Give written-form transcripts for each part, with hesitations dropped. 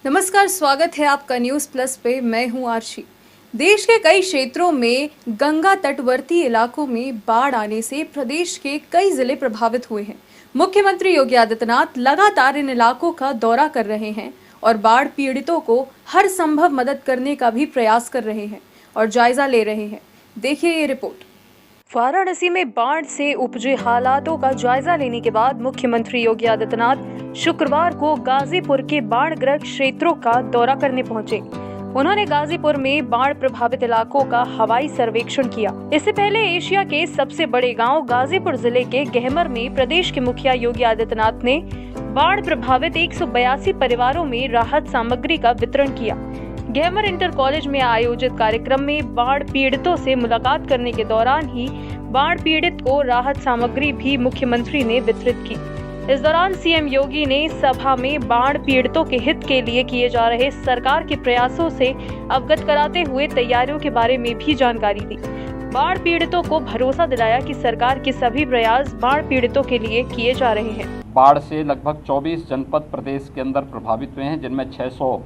नमस्कार, स्वागत है आपका न्यूज प्लस पे। मैं हूं आरशी। देश के कई क्षेत्रों में गंगा तटवर्ती इलाकों में बाढ़ आने से प्रदेश के कई जिले प्रभावित हुए हैं। मुख्यमंत्री योगी आदित्यनाथ लगातार इन इलाकों का दौरा कर रहे हैं और बाढ़ पीड़ितों को हर संभव मदद करने का भी प्रयास कर रहे हैं और जायजा ले रहे हैं। देखिए ये रिपोर्ट। वाराणसी में बाढ़ से उपजे हालातों का जायजा लेने के बाद मुख्यमंत्री योगी आदित्यनाथ शुक्रवार को गाजीपुर के बाढ़ग्रस्त क्षेत्रों का दौरा करने पहुंचे। उन्होंने गाजीपुर में बाढ़ प्रभावित इलाकों का हवाई सर्वेक्षण किया। इससे पहले एशिया के सबसे बड़े गांव गाजीपुर जिले के गहमर में प्रदेश के मुखिया योगी आदित्यनाथ ने बाढ़ प्रभावित 182 परिवारों में राहत सामग्री का वितरण किया। गहमर इंटर कॉलेज में आयोजित कार्यक्रम में बाढ़ पीड़ितों से मुलाकात करने के दौरान ही बाढ़ पीड़ित को राहत सामग्री भी मुख्यमंत्री ने वितरित की। इस दौरान सीएम योगी ने सभा में बाढ़ पीड़ितों के हित के लिए किए जा रहे सरकार के प्रयासों से अवगत कराते हुए तैयारियों के बारे में भी जानकारी दी। बाढ़ पीड़ितों को भरोसा दिलाया कि सरकार के सभी प्रयास बाढ़ पीड़ितों के लिए किए जा रहे हैं। बाढ़ से लगभग 24 जनपद प्रदेश के अंदर प्रभावित हुए हैं, जिनमें 600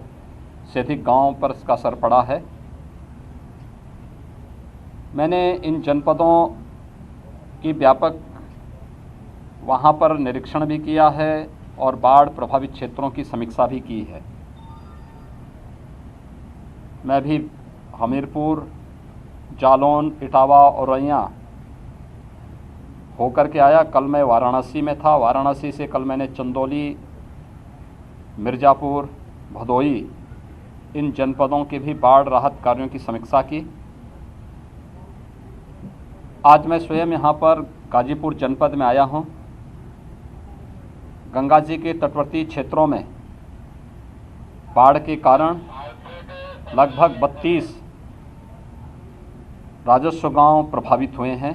से अधिक गाँव पर इसका असर पड़ा है। मैंने इन जनपदों की व्यापक वहाँ पर निरीक्षण भी किया है और बाढ़ प्रभावित क्षेत्रों की समीक्षा भी की है। मैं भी हमीरपुर, जालौन, इटावा और औरैया होकर के आया। कल मैं वाराणसी में था। वाराणसी से कल मैंने चंदौली, मिर्ज़ापुर, भदोई इन जनपदों के भी बाढ़ राहत कार्यों की समीक्षा की। आज मैं स्वयं यहाँ पर गाजीपुर जनपद में आया हूँ। गंगा जी के तटवर्ती क्षेत्रों में बाढ़ के कारण लगभग 32 राजस्व गांव प्रभावित हुए हैं।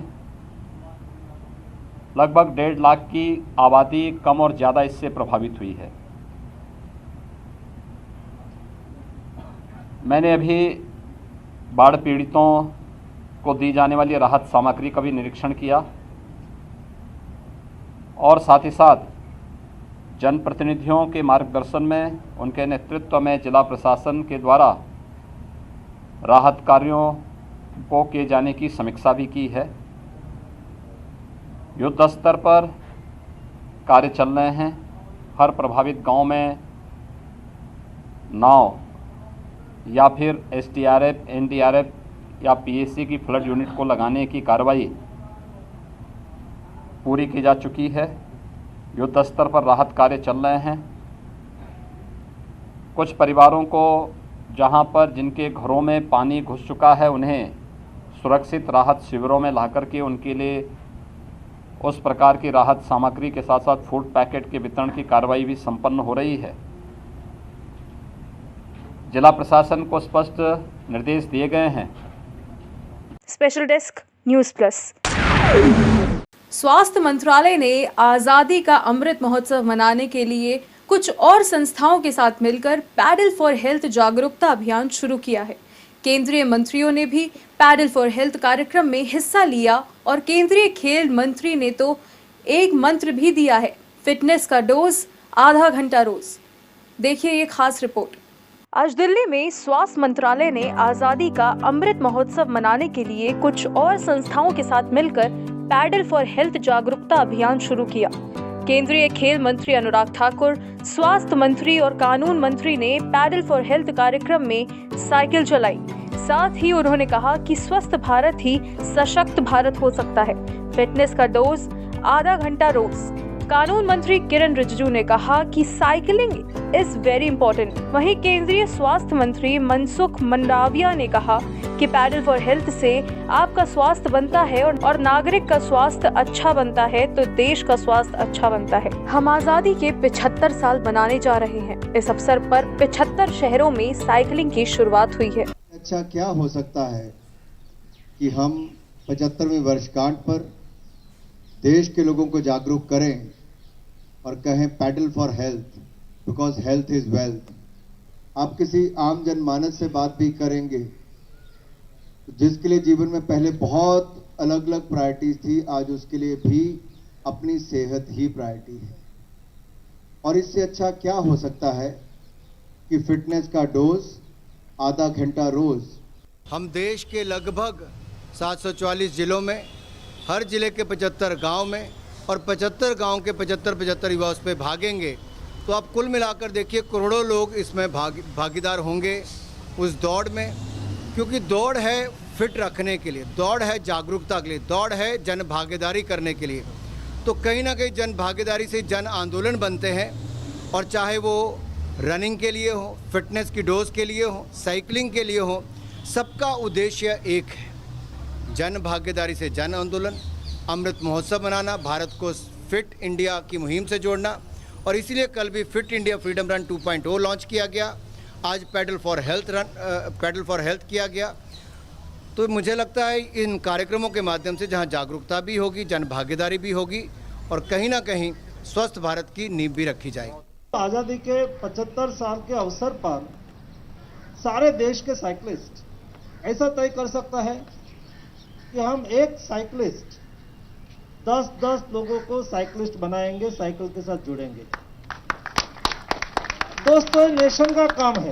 लगभग 1.5 लाख की आबादी कम और ज़्यादा इससे प्रभावित हुई है। मैंने अभी बाढ़ पीड़ितों को दी जाने वाली राहत सामग्री का भी निरीक्षण किया और साथ ही साथ जनप्रतिनिधियों के मार्गदर्शन में, उनके नेतृत्व में जिला प्रशासन के द्वारा राहत कार्यों को किए जाने की समीक्षा भी की है। युद्ध स्तर पर कार्य चल रहे हैं। हर प्रभावित गांव में नाव या फिर एसडीआरएफ, एनडीआरएफ या पीएसी की फ्लड यूनिट को लगाने की कार्रवाई पूरी की जा चुकी है। युद्ध स्तर पर राहत कार्य चल रहे हैं। कुछ परिवारों को जहां पर जिनके घरों में पानी घुस चुका है, उन्हें सुरक्षित राहत शिविरों में लाकर के उनके लिए उस प्रकार की राहत सामग्री के साथ साथ फूड पैकेट के वितरण की कार्रवाई भी संपन्न हो रही है। जिला प्रशासन को स्पष्ट निर्देश दिए गए हैं। Special desk news plus. स्वास्थ्य मंत्रालय ने आजादी का अमृत महोत्सव मनाने के लिए कुछ और संस्थाओं के साथ मिलकर पैडल फॉर हेल्थ जागरूकता अभियान शुरू किया है। केंद्रीय मंत्रियों ने भी पैडल फॉर हेल्थ कार्यक्रम में हिस्सा लिया और केंद्रीय खेल मंत्री ने तो एक मंत्र भी दिया है, फिटनेस का डोज आधा घंटा रोज। देखिए ये खास रिपोर्ट। आज दिल्ली में स्वास्थ्य मंत्रालय ने आजादी का अमृत महोत्सव मनाने के लिए कुछ और संस्थाओं के साथ मिलकर पैडल फॉर हेल्थ जागरूकता अभियान शुरू किया। केंद्रीय खेल मंत्री अनुराग ठाकुर, स्वास्थ्य मंत्री और कानून मंत्री ने पैडल फॉर हेल्थ कार्यक्रम में साइकिल चलाई। साथ ही उन्होंने कहा कि स्वस्थ भारत ही सशक्त भारत हो सकता है। फिटनेस का डोज आधा घंटा रोज। कानून मंत्री किरण रिजिजू ने कहा कि साइकिलिंग इज वेरी इंपॉर्टेंट। वहीं केंद्रीय स्वास्थ्य मंत्री मनसुख मंडाविया ने कहा कि पैडल फॉर हेल्थ से आपका स्वास्थ्य बनता है और नागरिक का स्वास्थ्य अच्छा बनता है तो देश का स्वास्थ्य अच्छा बनता है। हम आजादी के 75 साल मनाने जा रहे हैं। इस अवसर पर 75 शहरों में साइकिलिंग की शुरुआत हुई है। अच्छा क्या हो सकता है कि हम 75वें वर्षगांठ पर देश के लोगों को जागरूक करें और कहें pedal for health, because health is wealth. आप किसी आम जनमानस से बात भी करेंगे जिसके लिए जीवन में पहले बहुत अलग अलग प्रायोरिटीज थी, आज उसके लिए भी अपनी सेहत ही प्रायोरिटी है। और इससे अच्छा क्या हो सकता है कि फिटनेस का डोज आधा घंटा रोज। हम देश के लगभग 744 जिलों में, हर जिले के 75 गांव में और 75 गांव के 75 युवा उस पर भागेंगे, तो आप कुल मिलाकर देखिए करोड़ों लोग इसमें भागीदार होंगे उस दौड़ में। क्योंकि दौड़ है फिट रखने के लिए, दौड़ है जागरूकता के लिए, दौड़ है जन भागीदारी करने के लिए। तो कहीं ना कहीं जन भागीदारी से जन आंदोलन बनते हैं, और चाहे वो रनिंग के लिए हो, फिटनेस की डोज के लिए हो, साइकिलिंग के लिए हो, सबका उद्देश्य एक है, जन भागीदारी से जन आंदोलन, अमृत महोत्सव मनाना, भारत को फिट इंडिया की मुहिम से जोड़ना। और इसीलिए कल भी fit India freedom run 2.0 launch किया गया, आज पैडल फॉर हेल्थ किया गया। तो मुझे लगता है इन कार्यक्रमों के माध्यम से जहां जागरूकता भी होगी, जन भागीदारी भी होगी, और कहीं ना कहीं स्वस्थ भारत की नींव भी रखी जाएगी। आज़ादी के 75 साल के अवसर पर सारे देश के साइकिलिस्ट ऐसा तय कर सकता है कि हम एक साइकिलिस्ट 10-10 लोगों को साइकिलिस्ट बनाएंगे, साइकिल के साथ जुड़ेंगे। दोस्तों, नेशन का काम है,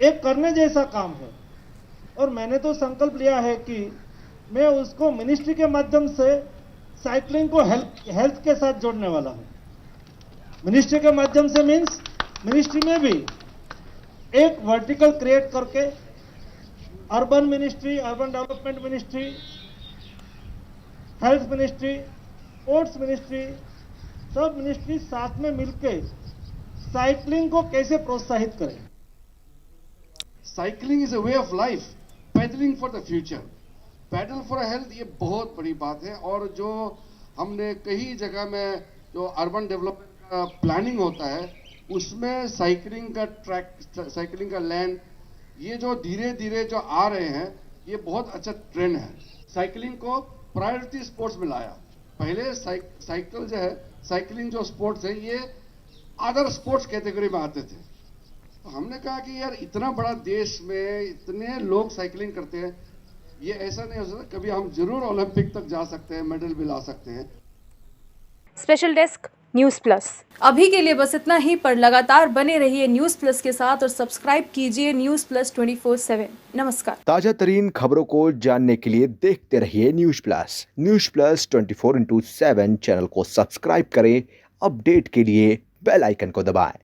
एक करने जैसा काम है, और मैंने तो संकल्प लिया है कि मैं उसको मिनिस्ट्री के माध्यम से साइकिलिंग को हेल्थ के साथ जोड़ने वाला हूं। मिनिस्ट्री के माध्यम से मीन्स मिनिस्ट्री में भी एक वर्टिकल क्रिएट करके urban ministry, urban development ministry, health ministry, sports ministry, सब मिनिस्ट्री साथ में मिलकर साइकिलिंग को कैसे प्रोत्साहित करें। Cycling is a way of life, pedalling for the future, pedal for health, ये बहुत बड़ी बात है। और जो हमने कई जगह में जो अर्बन डेवलपमेंट का प्लानिंग होता है, उसमें साइकिलिंग का ट्रैक, साइकिलिंग का लेन, ये जो धीरे धीरे जो आ रहे हैं, ये बहुत अच्छा ट्रेंड है। साइकिलिंग को प्रायोरिटी स्पोर्ट्स में लाया। पहले साइकिल जो है, साइकिलिंग जो स्पोर्ट्स है, ये अदर स्पोर्ट्स कैटेगरी में आते थे। तो हमने कहा कि यार इतना बड़ा देश में इतने लोग साइकिलिंग करते हैं, ये ऐसा नहीं हो सकता, कभी हम जरूर ओलंपिक तक जा सकते हैं, मेडल भी ला सकते हैं। Special desk news plus. अभी के लिए बस इतना ही, पर लगातार बने रहिए न्यूज़ प्लस के साथ और सब्सक्राइब कीजिए न्यूज़ प्लस 24/7। नमस्कार। ताजा तरीन खबरों को जानने के लिए देखते रहिए न्यूज़ प्लस 24/7 चैनल को सब्सक्राइब करें। अपडेट के लिए बेल आइकन को दबाएं।